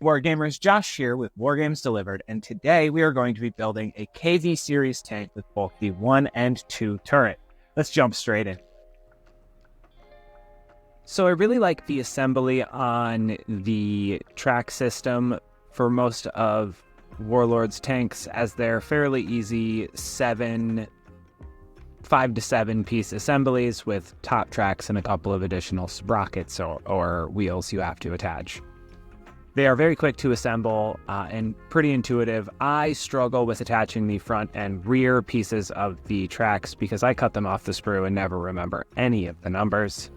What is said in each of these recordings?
Wargamers, Josh here with Wargames Delivered, and today we are going to be building a KV series tank with both the 1 and 2 turret. Let's jump straight in. So I really like the assembly on the track system for most of Warlord's tanks, as they're fairly easy 5 to 7 piece assemblies with top tracks and a couple of additional sprockets or wheels you have to attach. They are very quick to assemble and pretty intuitive. I struggle with attaching the front and rear pieces of the tracks because I cut them off the sprue and never remember any of the numbers.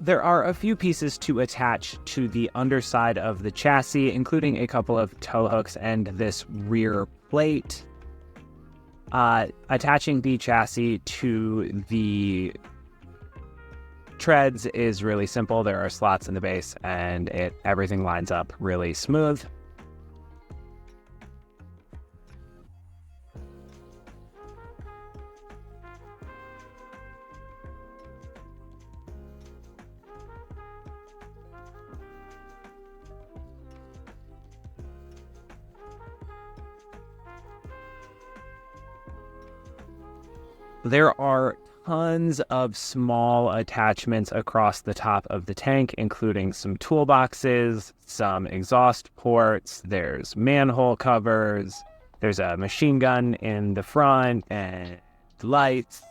There are a few pieces to attach to the underside of the chassis, including a couple of tow hooks and this rear plate. Attaching the chassis to the treads is really simple. There are slots in the base and everything lines up really smooth. There are tons of small attachments across the top of the tank, including some toolboxes, some exhaust ports, there's manhole covers, there's a machine gun in the front, and lights.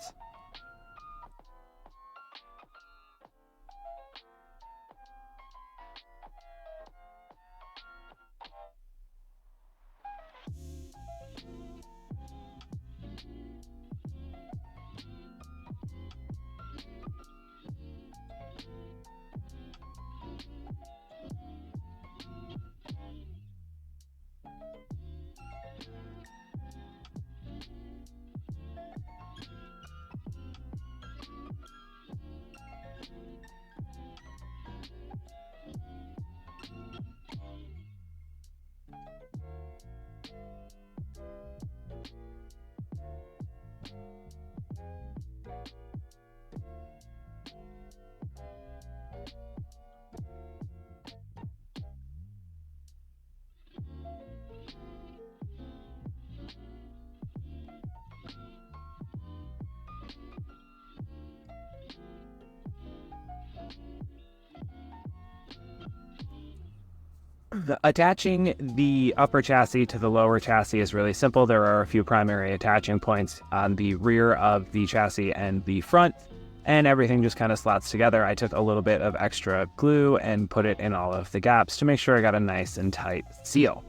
Attaching the upper chassis to the lower chassis is really simple. There are a few primary attaching points on the rear of the chassis and the front, and everything just kind of slots together. I took a little bit of extra glue and put it in all of the gaps to make sure I got a nice and tight seal.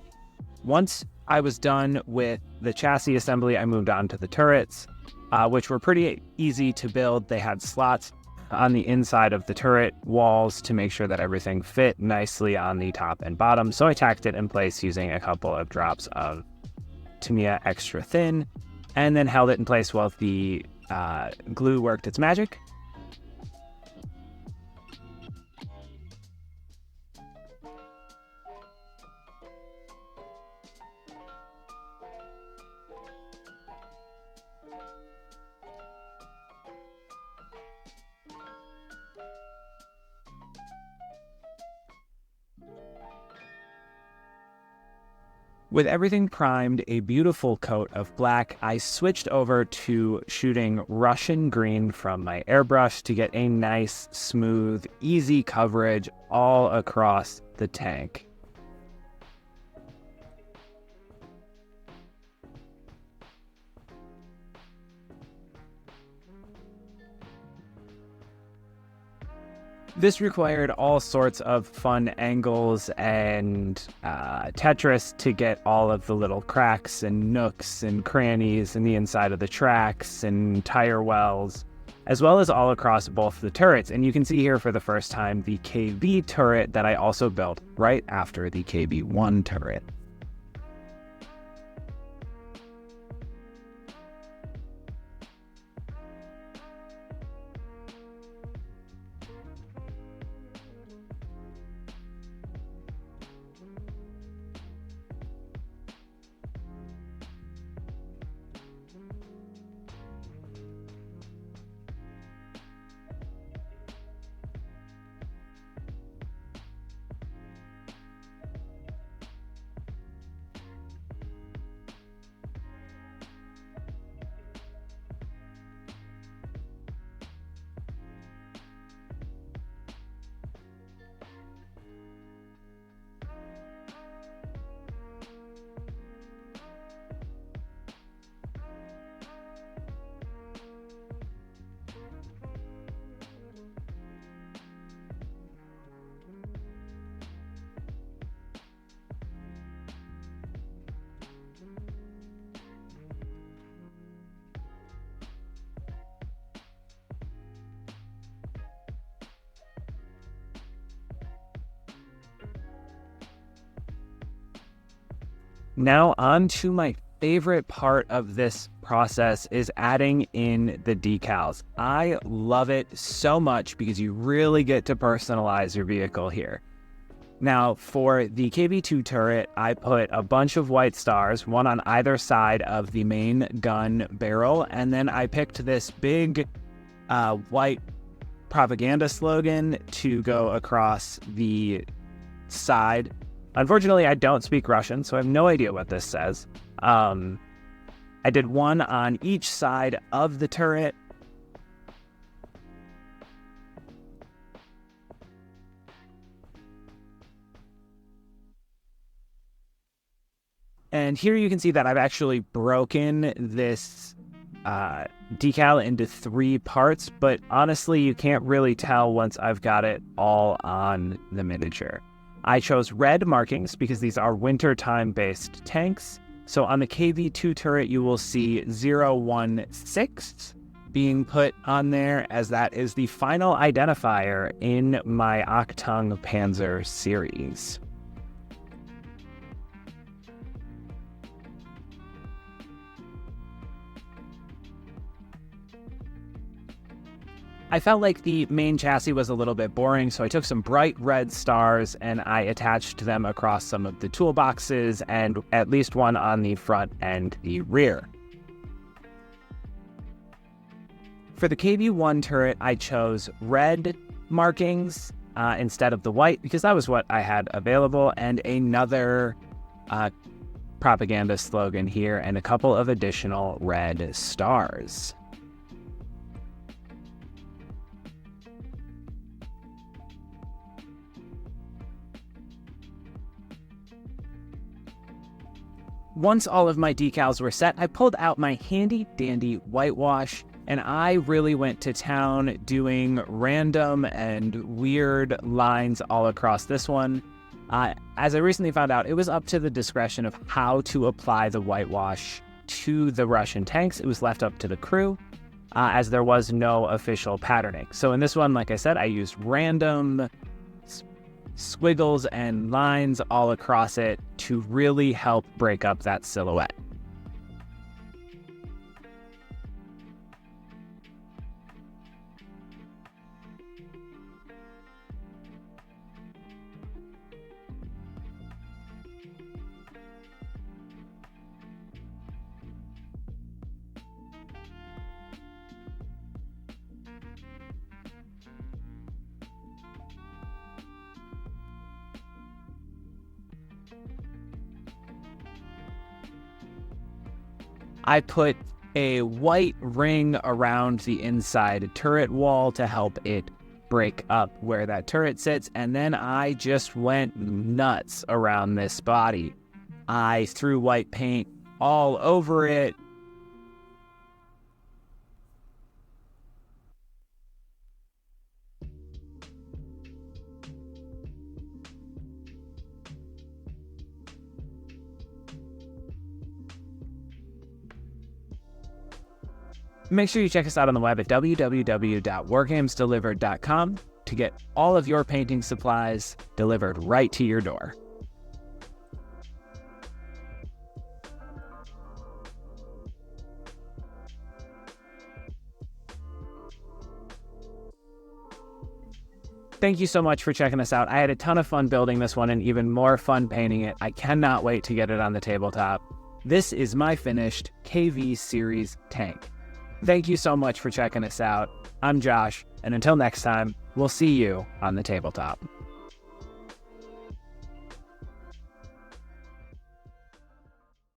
Once I was done with the chassis assembly, I moved on to the turrets, which were pretty easy to build. They had slots on the inside of the turret walls to make sure that everything fit nicely on the top and bottom. So I tacked it in place using a couple of drops of Tamiya Extra Thin, and then held it in place while the glue worked its magic. With everything primed a beautiful coat of black, I switched over to shooting Russian green from my airbrush to get a nice, smooth, easy coverage all across the tank. This required all sorts of fun angles and Tetris to get all of the little cracks and nooks and crannies in the inside of the tracks and tire wells, as well as all across both the turrets. And you can see here for the first time the KV turret that I also built right after the KV1 turret. Now on to my favorite part of this process is adding in the decals. I love it so much because you really get to personalize your vehicle here. Now for the KV2 turret, I put a bunch of white stars, one on either side of the main gun barrel, and then I picked this big white propaganda slogan to go across the side. Unfortunately, I don't speak Russian, so I have no idea what this says. I did one on each side of the turret. And here you can see that I've actually broken this decal into 3 parts, but honestly, you can't really tell once I've got it all on the miniature. I chose red markings because these are wintertime based tanks. So on the KV2 turret, you will see 016 being put on there, as that is the final identifier in my Achtung Panzer series. I felt like the main chassis was a little bit boring, so I took some bright red stars and I attached them across some of the toolboxes and at least one on the front and the rear. For the KV1 turret, I chose red markings instead of the white because that was what I had available, and another propaganda slogan here and a couple of additional red stars. Once all of my decals were set, I pulled out my handy dandy whitewash and I really went to town doing random and weird lines all across this one. As I recently found out, it was up to the discretion of how to apply the whitewash to the Russian tanks. It was left up to the crew, as there was no official patterning. So in this one, like I said, I used random squiggles and lines all across it to really help break up that silhouette. I put a white ring around the inside turret wall to help it break up where that turret sits, and then I just went nuts around this body. I threw white paint all over it. Make sure you check us out on the web at www.wargamesdelivered.com to get all of your painting supplies delivered right to your door. Thank you so much for checking us out. I had a ton of fun building this one and even more fun painting it. I cannot wait to get it on the tabletop. This is my finished KV Series tank. Thank you so much for checking us out. I'm Josh, and until next time, we'll see you on the tabletop.